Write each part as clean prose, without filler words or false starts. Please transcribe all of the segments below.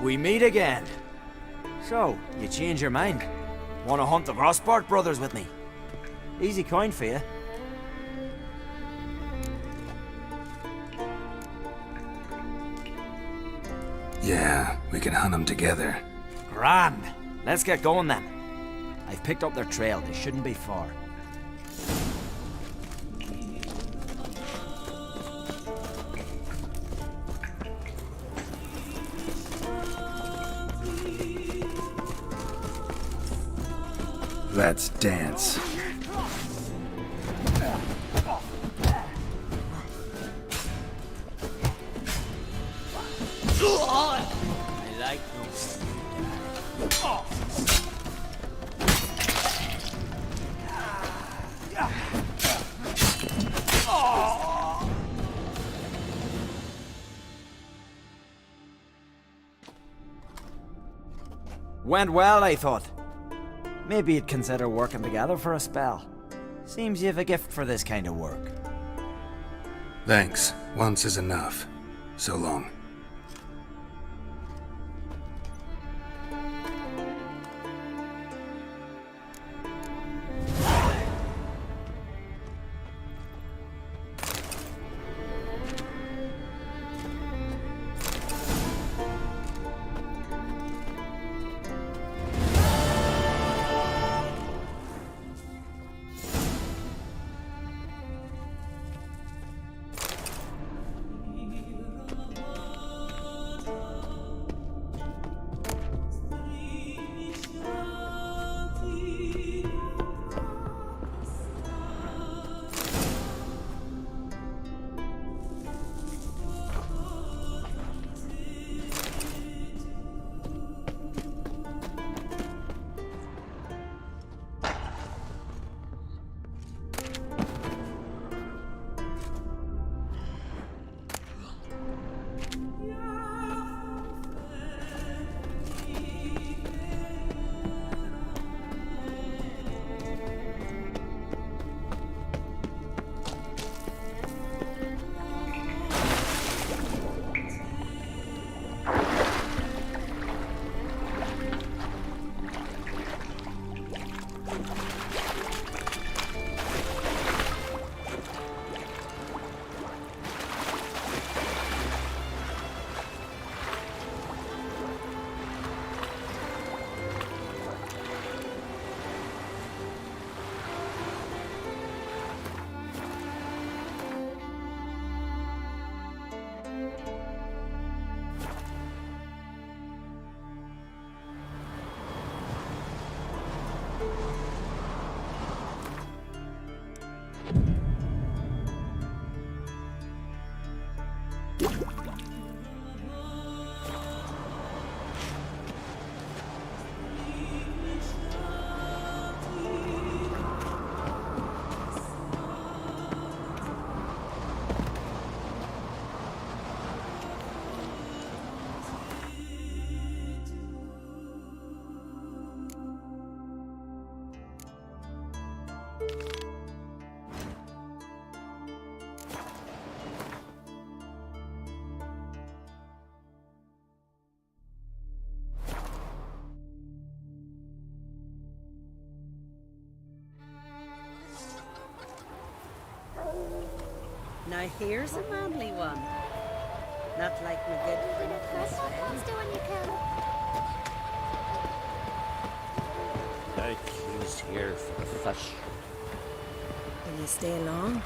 We meet again. So, you change your mind? Want to hunt the Grossport brothers with me? Easy coin for you. Yeah, we can hunt them together. Grand. Let's get going then. I've picked up their trail. They shouldn't be far. Let's dance. I like those. Went well, I thought. Maybe you'd consider working together for a spell. Seems you've a gift for this kind of work. Thanks. Once is enough. So long. Now here's a manly one. Not like my good friend Chris. Like he's here for the fish. Will you stay long?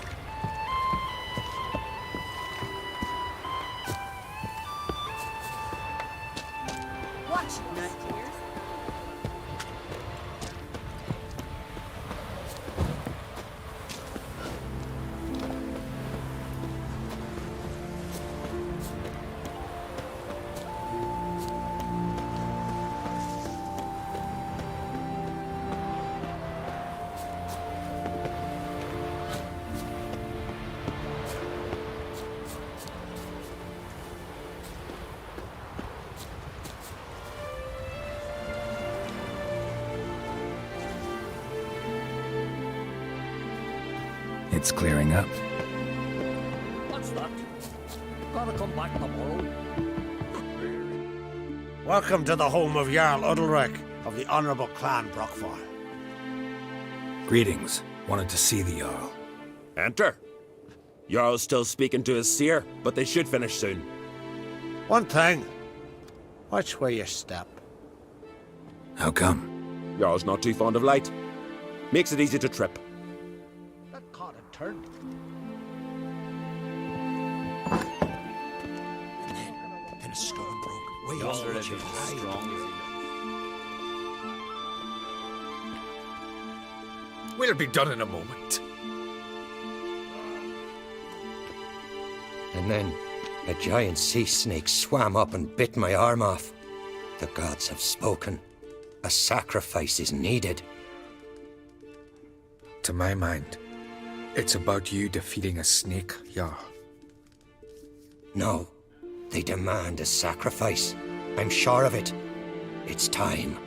Watch now, dears. It's clearing up. What's that? Gotta come back tomorrow. Welcome to the home of Jarl Udalric of the Honourable Clan Brockfar. Greetings. Wanted to see the Jarl. Enter. Jarl's still speaking to his seer, but they should finish soon. One thing. Watch where you step. How come? Jarl's not too fond of light. Makes it easy to trip. That caught a turn. Then a storm broke. Way Yonder is as strong as We'll be done in a moment. And then a giant sea snake swam up and bit my arm off. The gods have spoken. A sacrifice is needed. To my mind, it's about you defeating a snake, Jarl. No, they demand a sacrifice. I'm sure of it. It's time.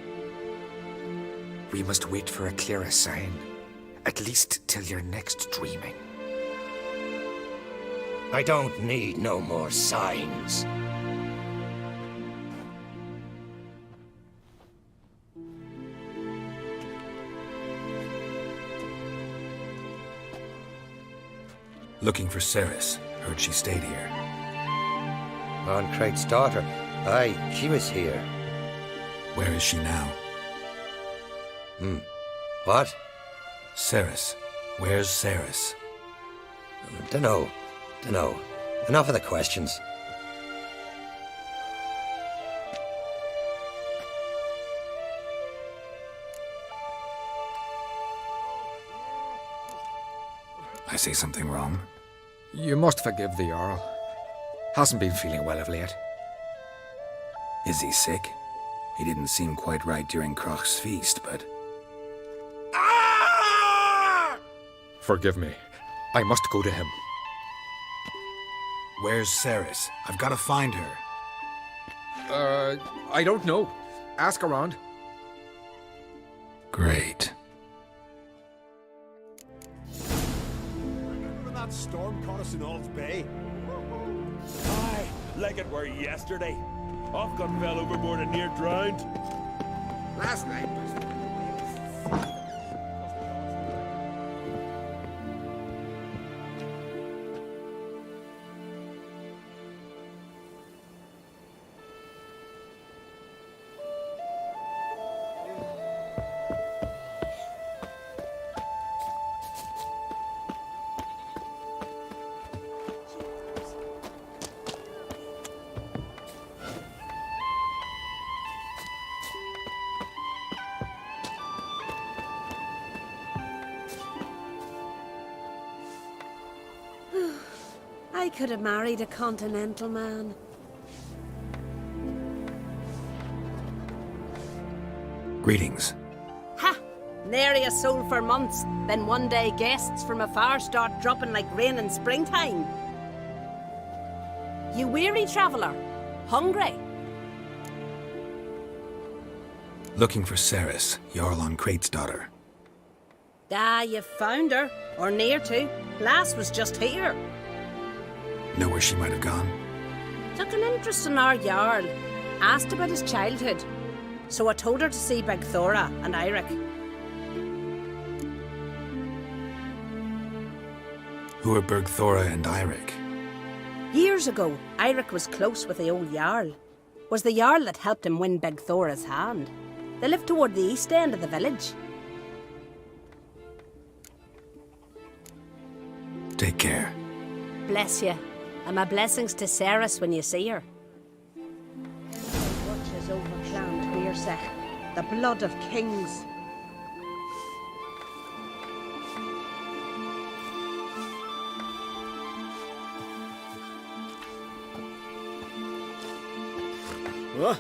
We must wait for a clearer sign. At least till your next dreaming. I don't need no more signs. Looking for Ceres. Heard she stayed here. On Craig's daughter. Aye, she was here. Where is she now? What? Ceres. Where's Ceres? Dunno. Enough of the questions. I say something wrong? You must forgive the Jarl. Hasn't been feeling well of late. Is he sick? He didn't seem quite right during Crach's feast, but... Forgive me. I must go to him. Where's Ceres? I've got to find her. I don't know. Ask around. Great. Remember that storm caught us in Ald's Bay? Aye, like it were yesterday. I've got fell overboard and near drowned. Last night was... I could have married a continental man. Greetings. Ha! Nary a soul for months. Then one day guests from afar start dropping like rain in springtime. You weary traveller? Hungry? Looking for Ceres, Jarl on Crate's daughter. Ah, you found her. Or near to. Lass was just here. Know where she might have gone? Took an interest in our Jarl. Asked about his childhood. So I told her to see Begthora and Eirik. Who are Bergthora and Eirik? Years ago, Eirik was close with the old Jarl. Was the Jarl that helped him win Begthora's hand. They lived toward the east end of the village. Take care. Bless you. And my blessings to Ceres when you see her. Watches over Clan Queersech, the blood of kings. What?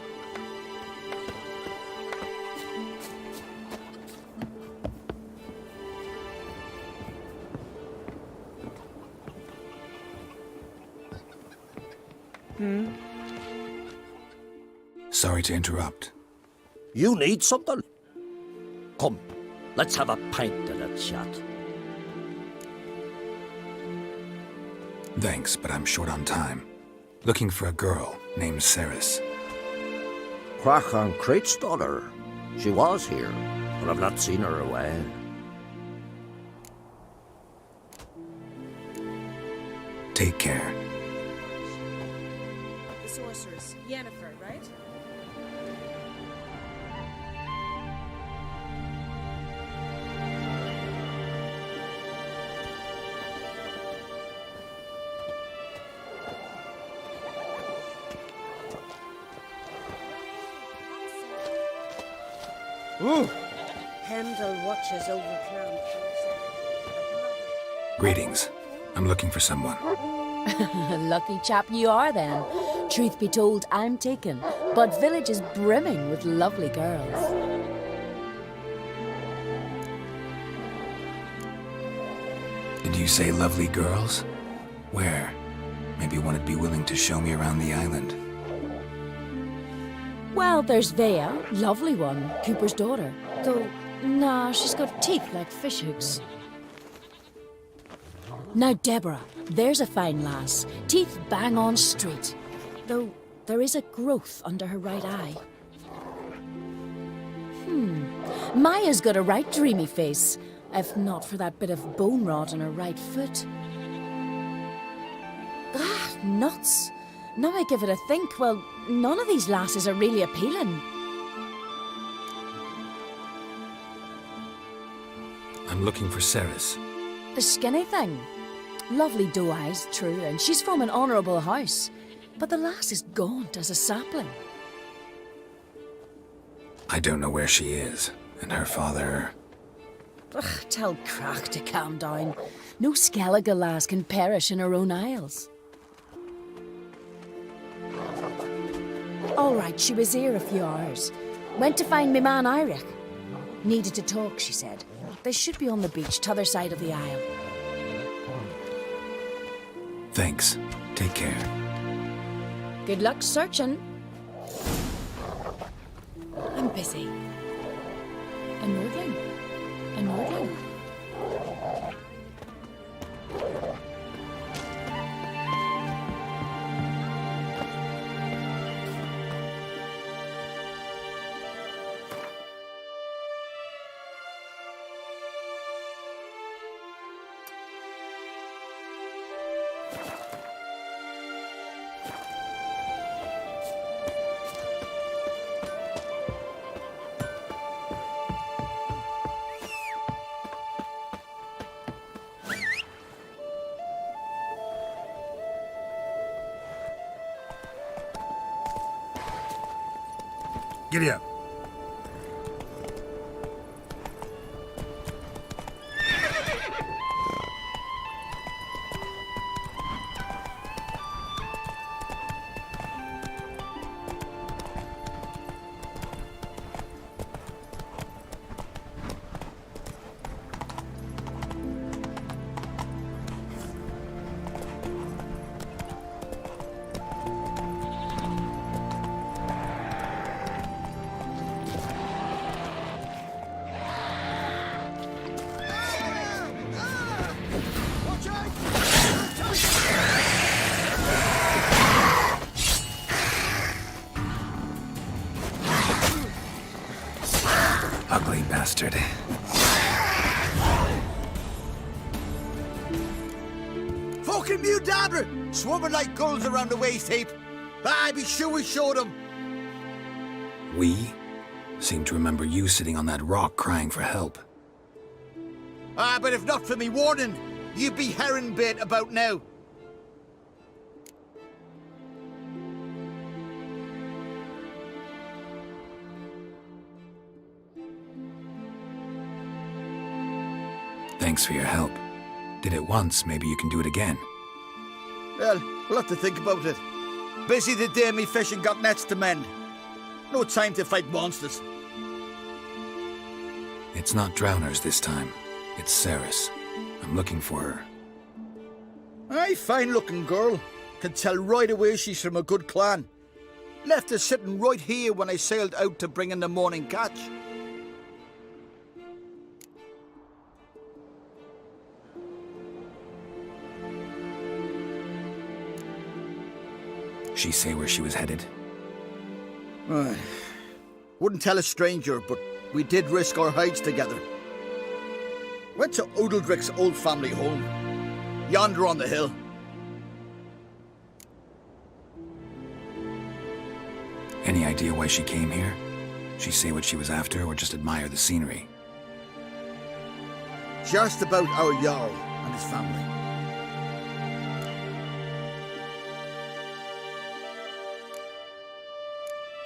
Sorry to interrupt. You need something? Come, let's have a pint and a chat. Thanks, but I'm short on time. Looking for a girl named Ceres. Crachan Crate's daughter. She was here, but I've not seen her a while. Take care. The sorceress, Yennefer, right? Pendle watches over Clown. Greetings. I'm looking for someone. Lucky chap you are then. Truth be told, I'm taken, but village is brimming with lovely girls. Did you say lovely girls? Where? Maybe one would be willing to show me around the island. Well, there's Vea, lovely one, Cooper's daughter. Though, nah, she's got teeth like fish hooks. Now, Deborah, there's a fine lass. Teeth bang on straight. Though, there is a growth under her right eye. Maya's got a right dreamy face, if not for that bit of bone rot in her right foot. Ah, nuts. Now I give it a think, well, none of these lasses are really appealing. I'm looking for Ceres. The skinny thing. Lovely doe eyes, true, and she's from an honourable house. But the lass is gaunt as a sapling. I don't know where she is, and her father... Ugh, tell Crack to calm down. No Skellige lass can perish in her own isles. All right, she was here a few hours. Went to find me man Iric. Needed to talk, she said. They should be on the beach, t'other side of the isle. Thanks. Take care. Good luck searching. I'm busy. A Nordling? A Nordling? Giddy up. Ugly bastard. Fucking mute dabber! Swimming like gulls around the waist heap. I be sure we showed them. We seem to remember you sitting on that rock crying for help. But if not for me warning, you'd be herring bait about now. Thanks for your help. Did it once, maybe you can do it again. Well, we'll have to think about it. Busy the day me fishing got nets to mend. No time to fight monsters. It's not drowners this time. It's Ceres. I'm looking for her. Aye, fine-looking girl. Can tell right away she's from a good clan. Left her sitting right here when I sailed out to bring in the morning catch. She say where she was headed? Wouldn't tell a stranger, but we did risk our hides together. Went to Udaldric's old family home, yonder on the hill. Any idea why she came here? She say what she was after, or just admire the scenery? She asked about our Jarl and his family.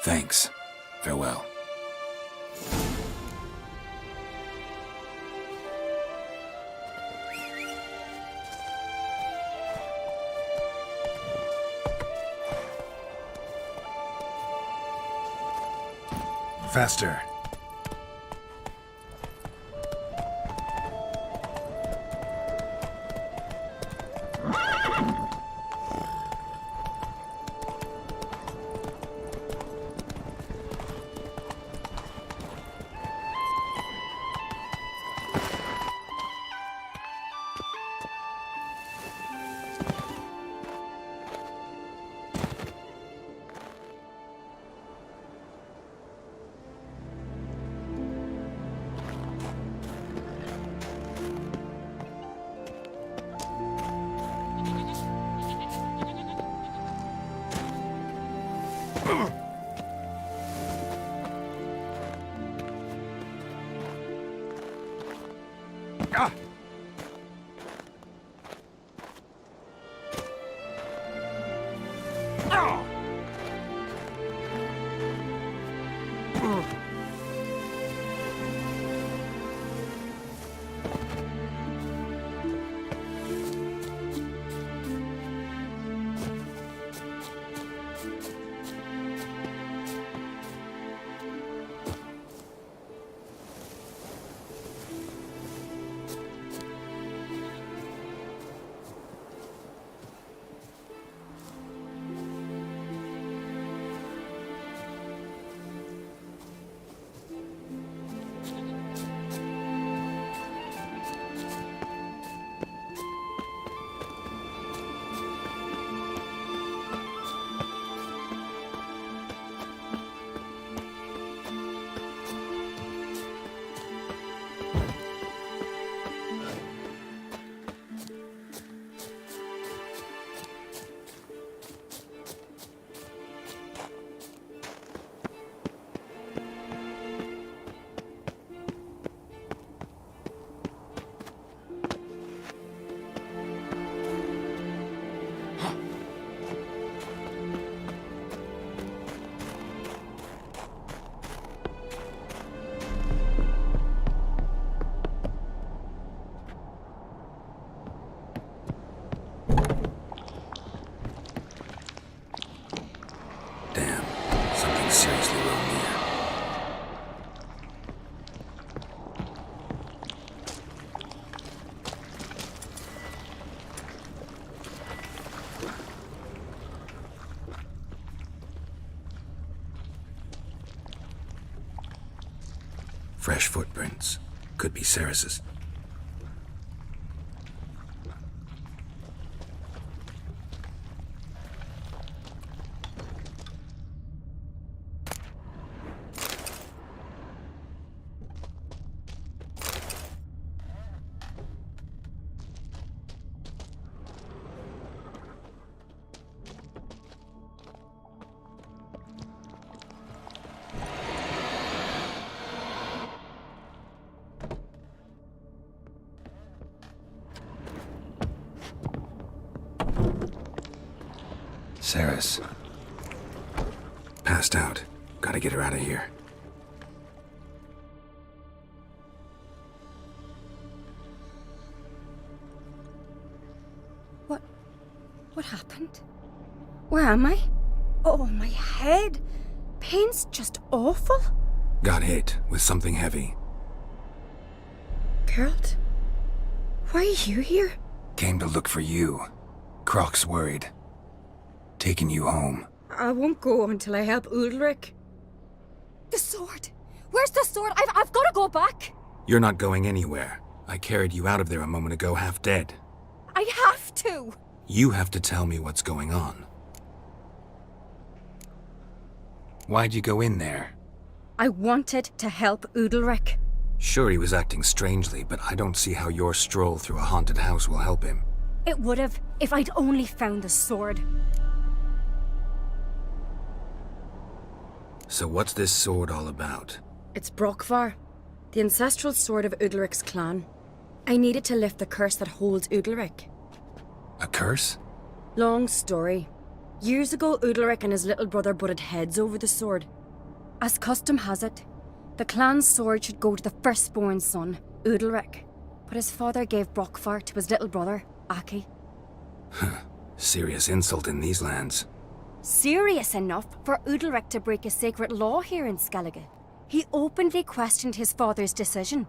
Thanks. Farewell. Faster. Seriously wrong here. Fresh footprints. Could be Ceres's. Ceres. Passed out. Gotta get her out of here. What happened? Where am I? Oh, my head. Pain's just awful. Got hit with something heavy. Geralt? Why are you here? Came to look for you. Croc's worried. Taking you home. I won't go until I help Udalric. The sword! Where's the sword? I've got to go back! You're not going anywhere. I carried you out of there a moment ago, half dead. I have to! You have to tell me what's going on. Why'd you go in there? I wanted to help Udalric. Sure, he was acting strangely, but I don't see how your stroll through a haunted house will help him. It would have, if I'd only found the sword. So what's this sword all about? It's Brokvar, the ancestral sword of Udalric's clan. I needed to lift the curse that holds Udalric. A curse? Long story. Years ago, Udalric and his little brother butted heads over the sword. As custom has it, the clan's sword should go to the firstborn son, Udalric. But his father gave Brokvar to his little brother, Aki. Serious insult in these lands. Serious enough for Udalric to break a sacred law here in Skellige. He openly questioned his father's decision.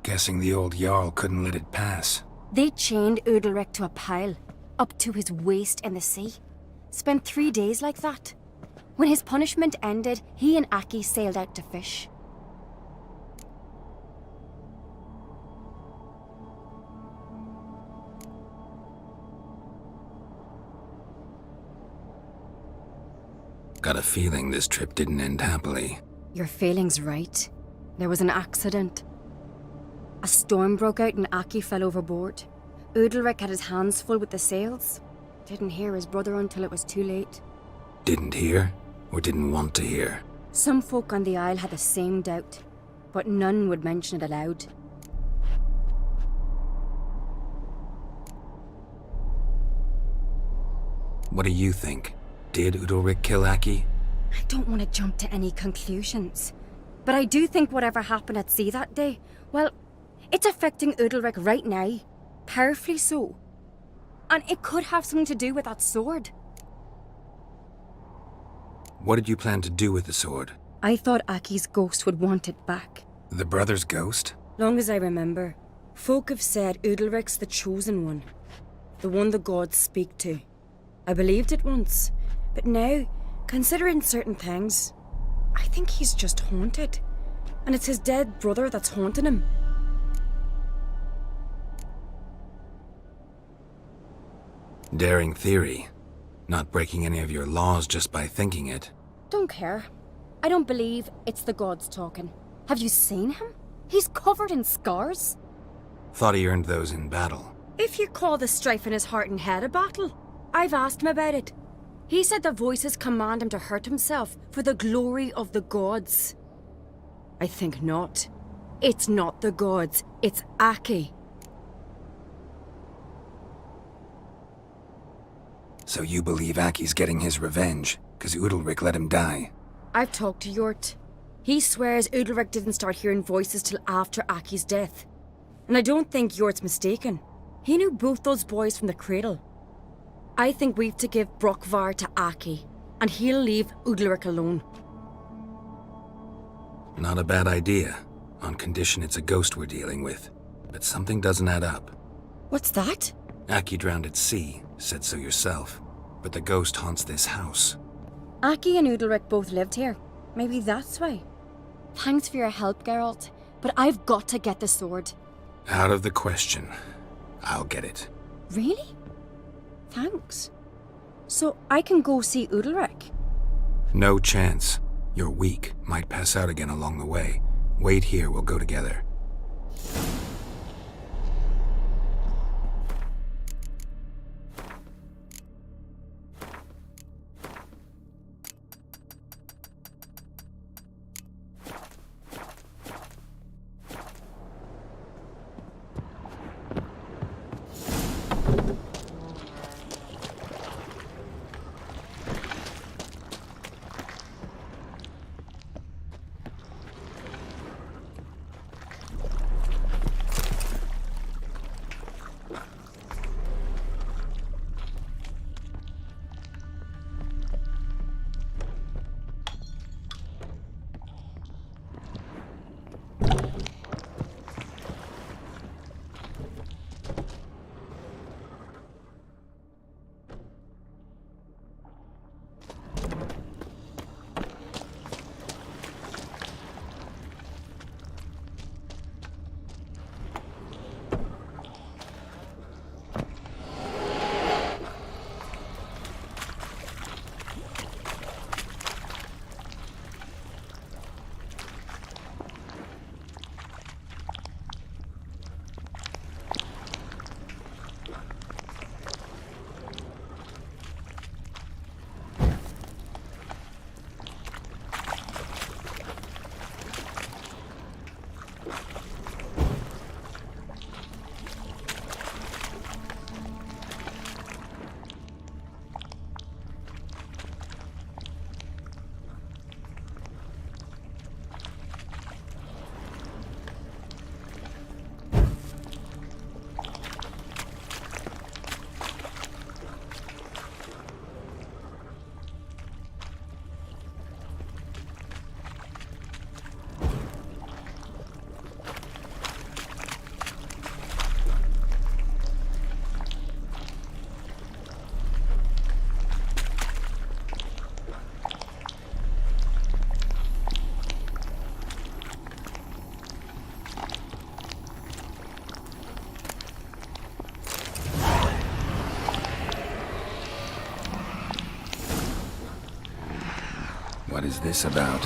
Guessing the old Jarl couldn't let it pass. They chained Udalric to a pile, up to his waist in the sea. Spent 3 days like that. When his punishment ended, he and Aki sailed out to fish. Got a feeling this trip didn't end happily. Your feeling's right. There was an accident. A storm broke out and Aki fell overboard. Udalric had his hands full with the sails. Didn't hear his brother until it was too late. Didn't hear, or didn't want to hear? Some folk on the isle had the same doubt, but none would mention it aloud. What do you think? Did Udalric kill Aki? I don't want to jump to any conclusions, but I do think whatever happened at sea that day, well, it's affecting Udalric right now, powerfully so. And it could have something to do with that sword. What did you plan to do with the sword? I thought Aki's ghost would want it back. The brother's ghost? Long as I remember, folk have said Udalric's the chosen one. The one the gods speak to. I believed it once, but now, considering certain things, I think he's just haunted. And it's his dead brother that's haunting him. Daring theory. Not breaking any of your laws just by thinking it. Don't care. I don't believe it's the gods talking. Have you seen him? He's covered in scars. Thought he earned those in battle. If you call the strife in his heart and head a battle, I've asked him about it. He said the voices command him to hurt himself for the glory of the gods. I think not. It's not the gods, it's Aki. So you believe Aki's getting his revenge, because Udalric let him die? I've talked to Yort. He swears Udalric didn't start hearing voices till after Aki's death. And I don't think Yort's mistaken. He knew both those boys from the cradle. I think we've to give Brokvar to Aki, and he'll leave Udalric alone. Not a bad idea, on condition it's a ghost we're dealing with. But something doesn't add up. What's that? Aki drowned at sea, said so yourself. But the ghost haunts this house. Aki and Udalric both lived here. Maybe that's why. Thanks for your help, Geralt, but I've got to get the sword. Out of the question. I'll get it. Really? Thanks. So I can go see Udalric? No chance. You're weak, might pass out again along the way. Wait here, we'll go together. What is this about?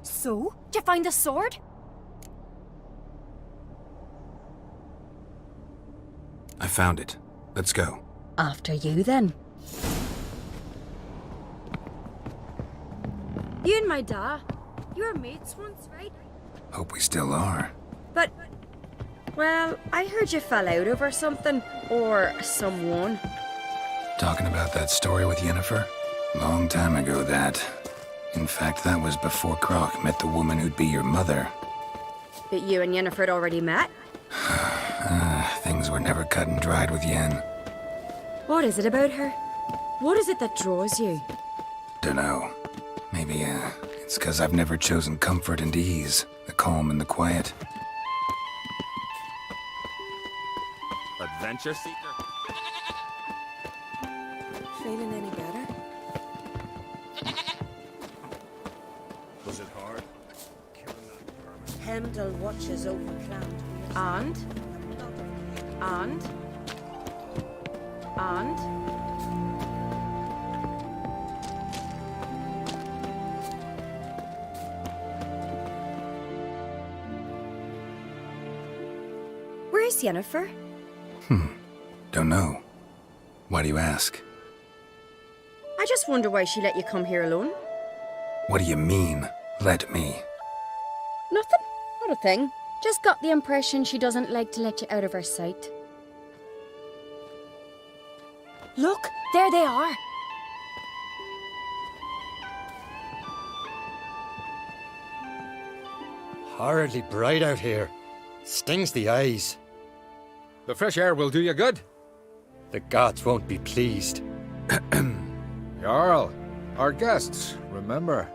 So, did you find the sword? I found it. Let's go. After you, then. You and my dad, you were mates once, right? Hope we still are. But, well, I heard you fell out over something, or someone. Talking about that story with Yennefer? Long time ago, that. In fact, that was before Croc met the woman who'd be your mother. But you and Yennefer had already met? Things were never cut and dried with Yen. What is it about her? What is it that draws you? Dunno. Maybe, it's 'cause I've never chosen comfort and ease, the calm and the quiet. Adventure seeker. Feeling any better? Was it hard? Hemdall watches over plant. And? Where's Yennefer? Don't know. Why do you ask? I just wonder why she let you come here alone. What do you mean, let me? Nothing. Not a thing. Just got the impression she doesn't like to let you out of her sight. Look, there they are. Horridly bright out here. Stings the eyes. The fresh air will do you good. The gods won't be pleased. Jarl, our guests, remember.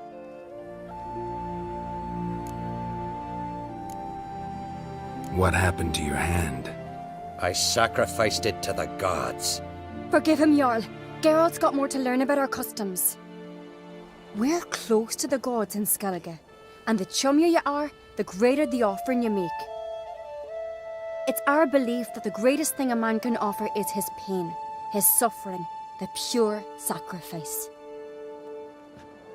What happened to your hand? I sacrificed it to the gods. Forgive him, Jarl. Geralt's got more to learn about our customs. We're close to the gods in Skellige, and the chummier you are, the greater the offering you make. It's our belief that the greatest thing a man can offer is his pain, his suffering, the pure sacrifice.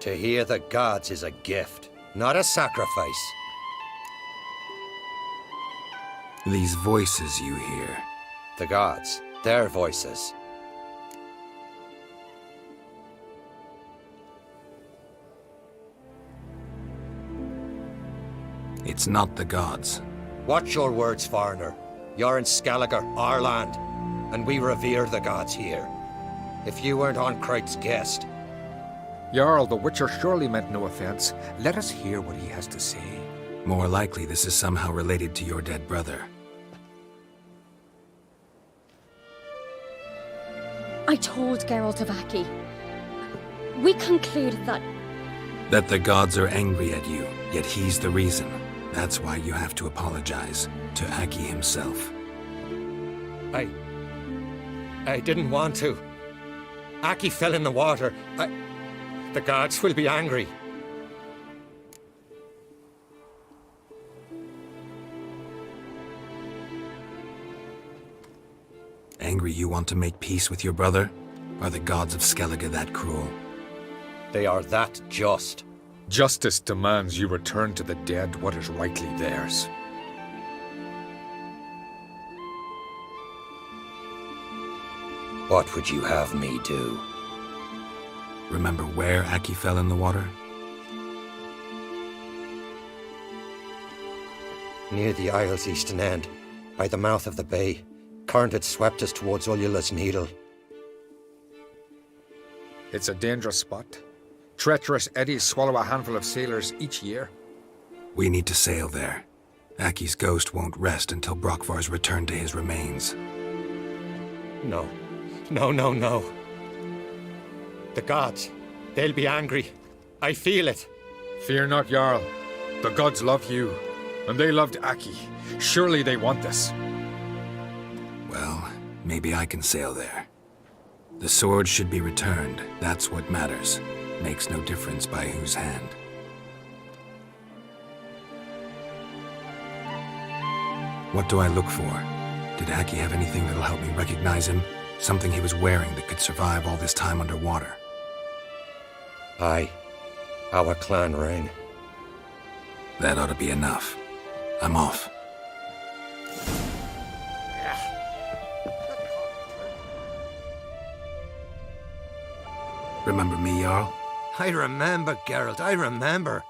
To hear the gods is a gift, not a sacrifice. These voices you hear. The gods, their voices. It's not the gods. Watch your words, foreigner. You're in Skellige, our land, and we revere the gods here. If you weren't on Cright's guest. Jarl, the Witcher surely meant no offense. Let us hear what he has to say. More likely this is somehow related to your dead brother. I told Geralt of Aki. We concluded that... That the gods are angry at you, yet he's the reason. That's why you have to apologize to Aki himself. I didn't want to. Aki fell in the water. The gods will be angry. Angry you want to make peace with your brother? Are the gods of Skellige that cruel? They are that just. Justice demands you return to the dead what is rightly theirs. What would you have me do? Remember where Aki fell in the water? Near the Isle's eastern end, by the mouth of the bay. Current had swept us towards Ullula's Needle. It's a dangerous spot. Treacherous eddies swallow a handful of sailors each year. We need to sail there. Aki's ghost won't rest until Brokvar's returned to his remains. No. No. The gods, they'll be angry. I feel it. Fear not, Jarl. The gods love you, and they loved Aki. Surely they want this. Well, maybe I can sail there. The sword should be returned. That's what matters. Makes no difference by whose hand. What do I look for? Did Aki have anything that'll help me recognize him? Something he was wearing that could survive all this time underwater? Aye. Our clan ring. That ought to be enough. I'm off. Remember me, Jarl? I remember, Geralt, I remember.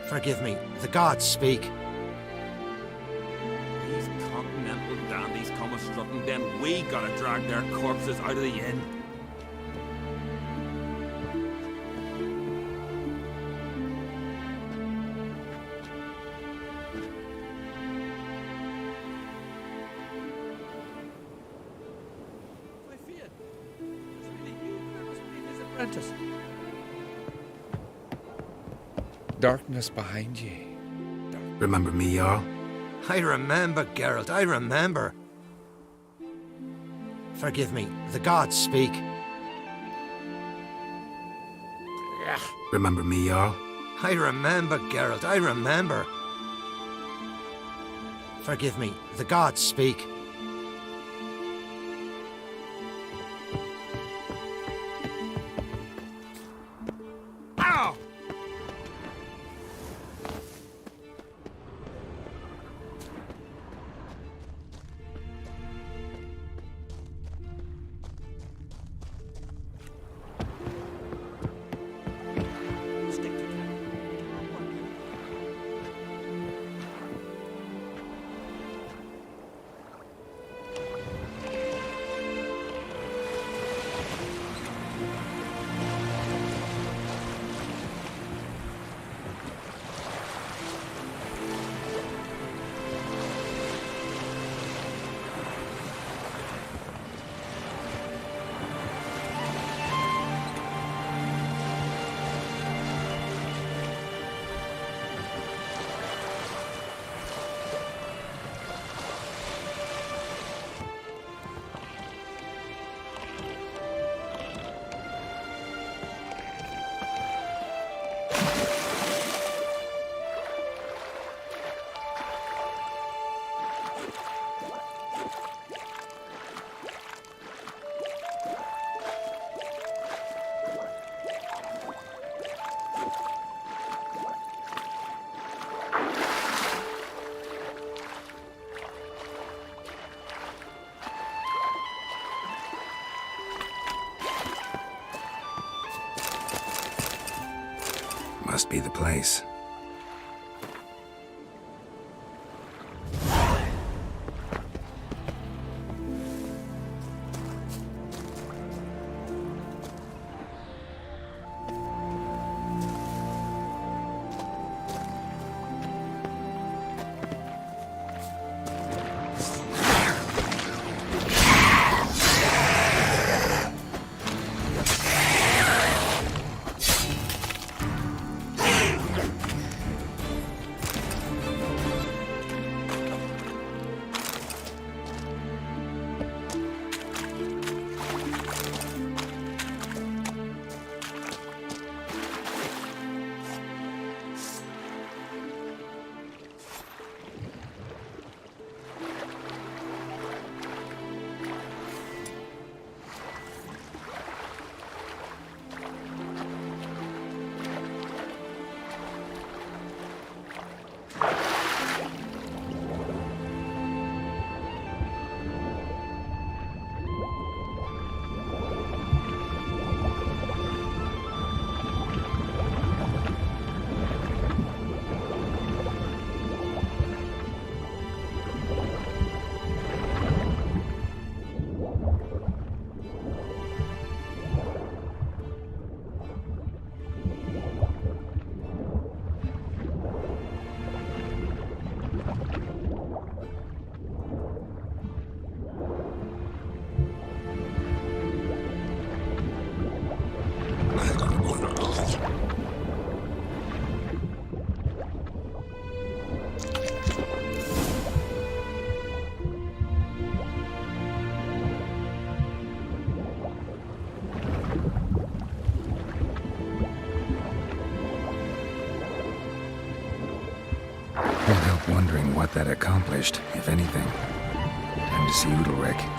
Forgive me, the gods speak. These continental dandies come a-strutting, then we gotta drag their corpses out of the inn. Darkness behind ye. Remember me, Jarl? I remember, Geralt, I remember. Forgive me, the gods speak. Remember me, Jarl? I remember, Geralt, I remember. Forgive me, the gods speak. Ow! Must be the place. wondering what that accomplished, if anything. Time to see Udalric.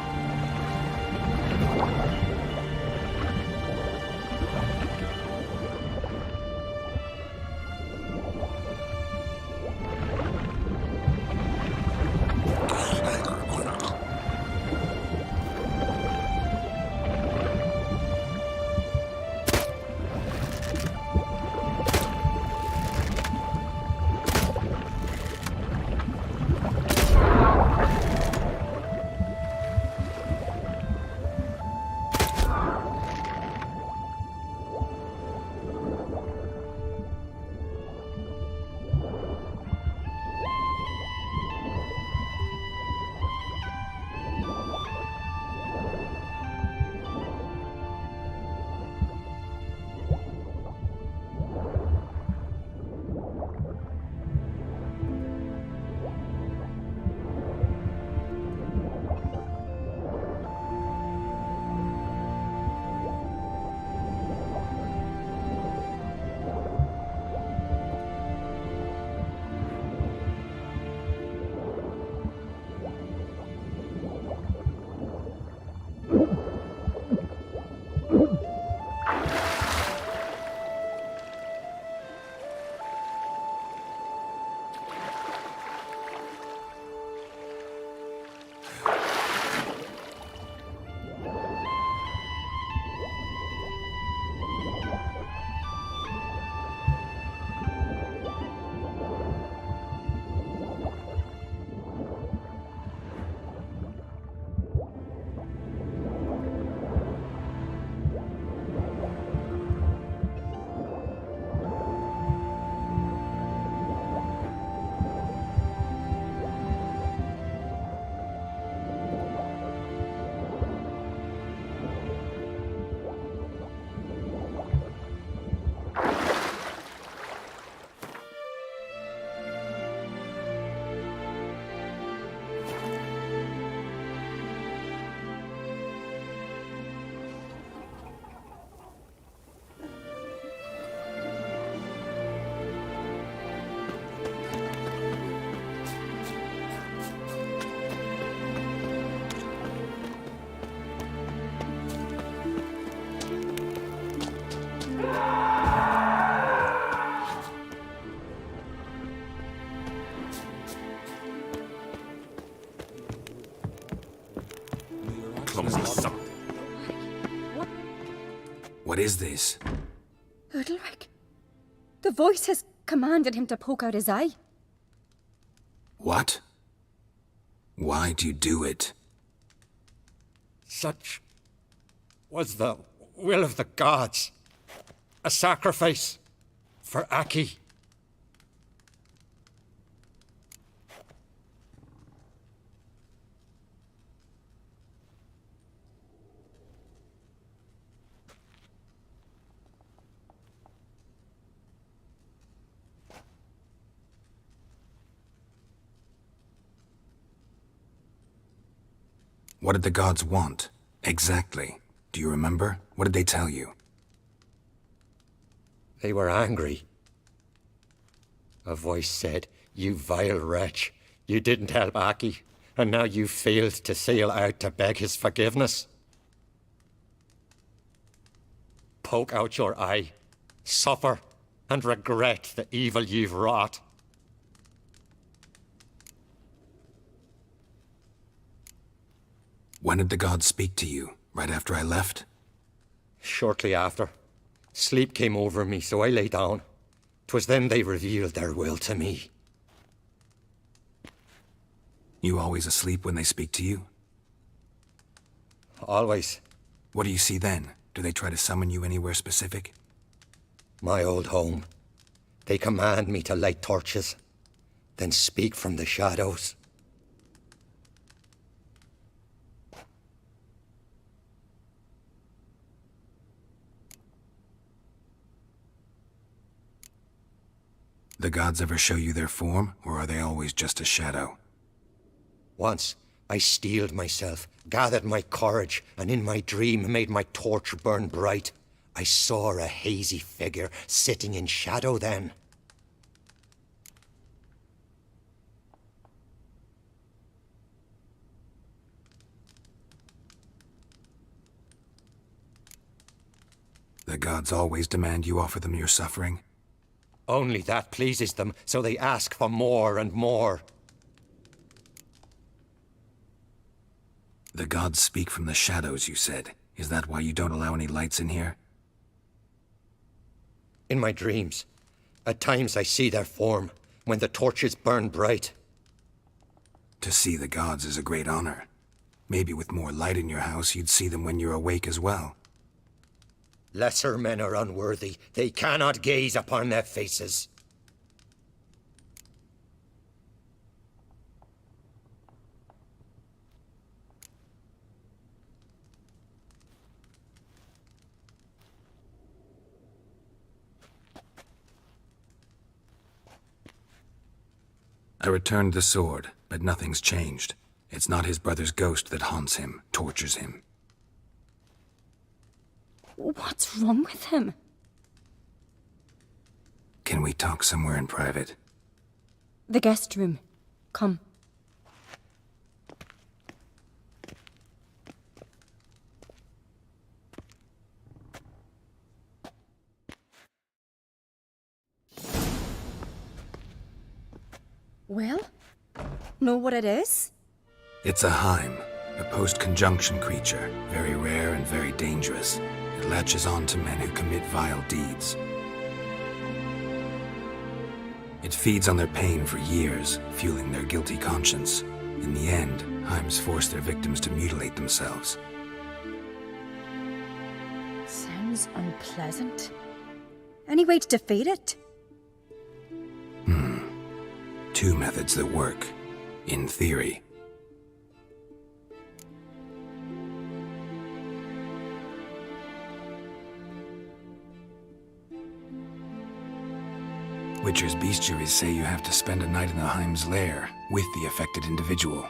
What is this? Udalric. The voice has commanded him to poke out his eye. What? Why do you do it? Such was the will of the gods. A sacrifice for Aki. What did the gods want? Exactly. Do you remember? What did they tell you? They were angry. A voice said, "You vile wretch, you didn't help Aki, and now you failed to sail out to beg his forgiveness. Poke out your eye, suffer, and regret the evil you've wrought." When did the gods speak to you? Right after I left? Shortly after. Sleep came over me, so I lay down. 'Twas then they revealed their will to me. You always asleep when they speak to you? Always. What do you see then? Do they try to summon you anywhere specific? My old home. They command me to light torches, then speak from the shadows. The gods ever show you their form, or are they always just a shadow? Once, I steeled myself, gathered my courage, and in my dream made my torch burn bright. I saw a hazy figure sitting in shadow then. The gods always demand you offer them your suffering? Only that pleases them, so they ask for more and more. The gods speak from the shadows, you said. Is that why you don't allow any lights in here? In my dreams, at times I see their form, when the torches burn bright. To see the gods is a great honor. Maybe with more light in your house, you'd see them when you're awake as well. Lesser men are unworthy. They cannot gaze upon their faces. I returned the sword, but nothing's changed. It's not his brother's ghost that haunts him, tortures him. What's wrong with him? Can we talk somewhere in private? The guest room. Come. Well, know what it is? It's a Heim, a post-conjunction creature, very rare and very dangerous. It latches on to men who commit vile deeds. It feeds on their pain for years, fueling their guilty conscience. In the end, Heims force their victims to mutilate themselves. Sounds unpleasant. Any way to defeat it? Two methods that work, in theory. Witcher's bestiaries say you have to spend a night in the Heim's lair with the affected individual.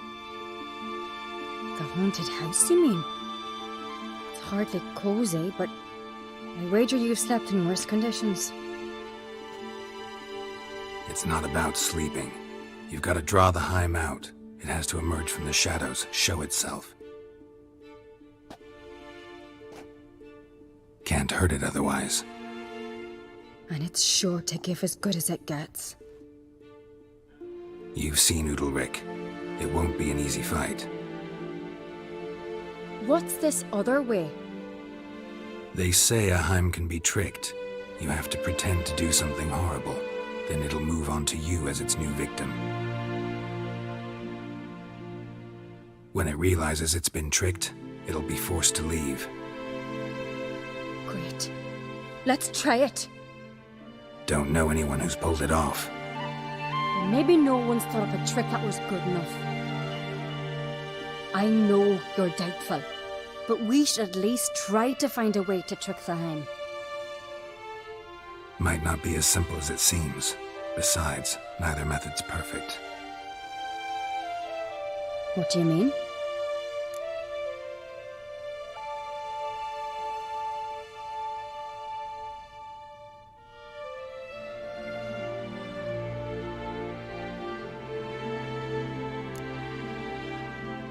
The haunted house, you mean? It's hardly cozy, but I wager you've slept in worse conditions. It's not about sleeping. You've got to draw the Heim out. It has to emerge from the shadows, show itself. Can't hurt it otherwise. And it's sure to give as good as it gets. You've seen Udalryk. It won't be an easy fight. What's this other way? They say a Heim can be tricked. You have to pretend to do something horrible. Then it'll move on to you as its new victim. When it realizes it's been tricked, it'll be forced to leave. Great. Let's try it. Don't know anyone who's pulled it off. Maybe no one's thought of a trick that was good enough. I know you're doubtful, but we should at least try to find a way to trick the Heim. Might not be as simple as it seems. Besides, neither method's perfect. What do you mean?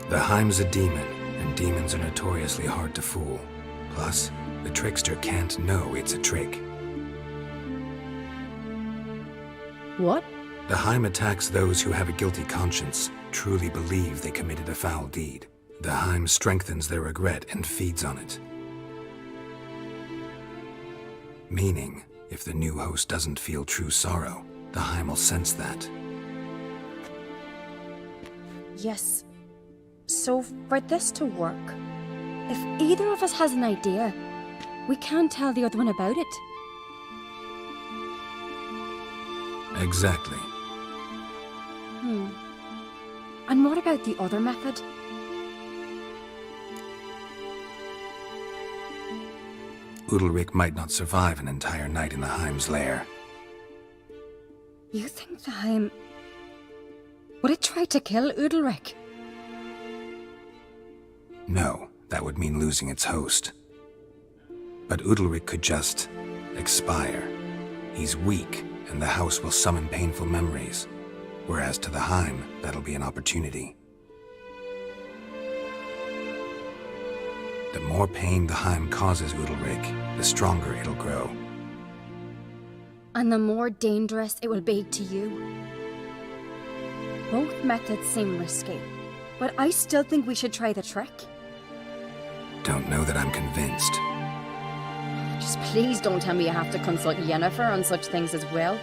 The Heim's a demon, and demons are notoriously hard to fool. Plus, the trickster can't know it's a trick. What? The Heim attacks those who have a guilty conscience, truly believe they committed a foul deed. The Heim strengthens their regret and feeds on it. Meaning, if the new host doesn't feel true sorrow, the Heim will sense that. Yes. So, for this to work, if either of us has an idea, we can tell the other one about it. Exactly. And what about the other method? Udalryk might not survive an entire night in the Heim's lair. You think the Heim... would it try to kill Udalryk? No, that would mean losing its host. But Udalryk could just expire. He's weak, and the house will summon painful memories. Whereas to the Heim, that'll be an opportunity. The more pain the Heim causes Udalric, the stronger it'll grow. And the more dangerous it will be to you. Both methods seem risky, but I still think we should try the trick. Don't know that I'm convinced. Just please don't tell me you have to consult Yennefer on such things as well.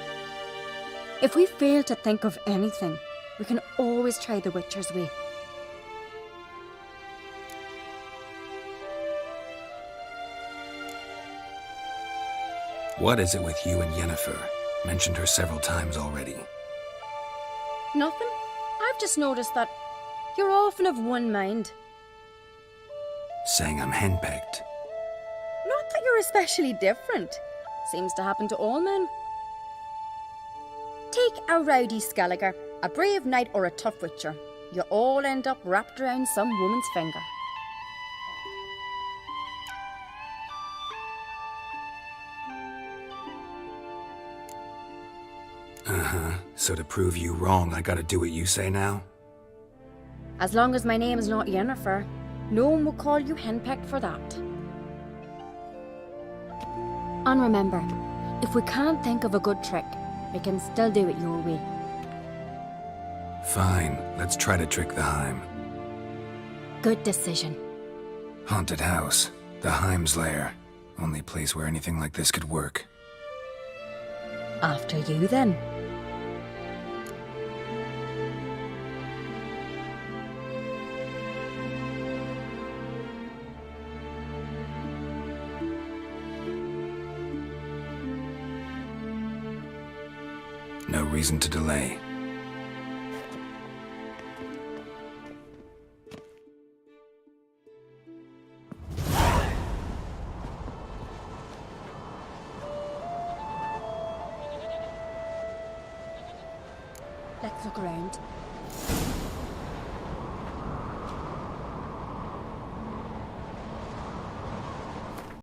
If we fail to think of anything, we can always try the Witcher's way. What is it with you and Yennefer? Mentioned her several times already. Nothing. I've just noticed that you're often of one mind. Saying I'm henpecked. Not that you're especially different. Seems to happen to all men. Take a rowdy Skelliger, a brave knight or a tough witcher. You all end up wrapped around some woman's finger. Uh-huh. So to prove you wrong, I gotta do what you say now? As long as my name is not Yennefer, no one will call you henpecked for that. And remember, if we can't think of a good trick, we can still do it your way. Fine, let's try to trick the Heim. Good decision. Haunted house. The Heim's lair. Only place where anything like this could work. After you, then. No reason to delay. Let's look around.